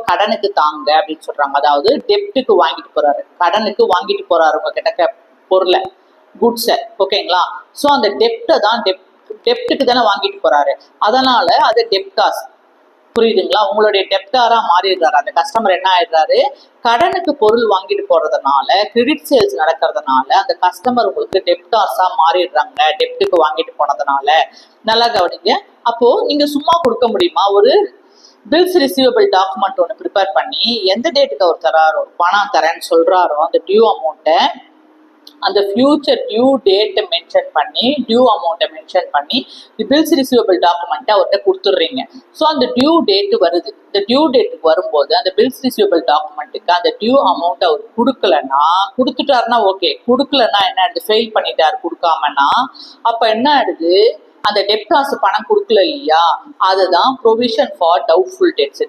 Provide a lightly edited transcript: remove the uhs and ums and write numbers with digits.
கடனுக்கு தாங்க அப்படின்னு சொல்றாங்க. அதாவது டெப்ட்டுக்கு வாங்கிட்டு போறாரு, கடனுக்கு வாங்கிட்டு போறாரு உங்க கிட்ட பொருளை, குட்ஸை. ஓகேங்களா? ஸோ அந்த டெப்டை தான் டெப்ட்டுக்கு தானே வாங்கிட்டு போறாரு, அதனால அது டெப்டாஸ். புரியுதுங்களா? உங்களுடைய டெப்டாரா மாறிடுறாரு. அந்த கஸ்டமர் என்ன ஆயிடுறாரு, கடனுக்கு பொருள் வாங்கிட்டு போறதுனால, கிரெடிட் சேல்ஸ் நடக்கிறதுனால அந்த கஸ்டமர் உங்களுக்கு டெப்டார்ஸா மாறிடுறாங்க, டெப்ட்டுக்கு வாங்கிட்டு போனதுனால. நல்லா கவனிங்க. அப்போ நீங்க சும்மா கொடுக்க முடியுமா? ஒரு பில்ஸ் ரிசீவபிள் டாக்குமெண்ட் ஒன்று ப்ரிப்பேர் பண்ணி எந்த டேட்டுக்கு அவர் தராரோ, பணம் தரேன்னு சொல்றாரோ, அந்த டியூ அமௌண்ட்டை, அந்த ஃபியூச்சர் டியூ டேட்டை மென்ஷன் பண்ணி, டியூ அமௌண்ட்டை மென்ஷன் பண்ணி பில்ஸ் ரிசீவபிள் டாக்குமெண்ட்டை அவர்கிட்ட கொடுத்துட்றீங்க. ஸோ அந்த டியூ டேட்டு வருது. இந்த டியூ டேட்டுக்கு வரும்போது அந்த பில்ஸ் ரிசீவபிள் டாக்குமெண்ட்டுக்கு அந்த டியூ அமௌண்ட் அவர் கொடுக்கலன்னா, கொடுத்துட்டாருன்னா ஓகே, கொடுக்கலன்னா என்ன ஆயிடுது, ஃபெயில் பண்ணிட்டாரு கொடுக்காமன்னா, அப்போ என்ன ஆயிடுது, அந்த டெப்டார்ஸ் பணம் கொடுக்கல இல்லையா, அதுதான் ப்ரொவிஷன் ஃபார் டவுட்ஃபுல் டெப்ட்ஸ்.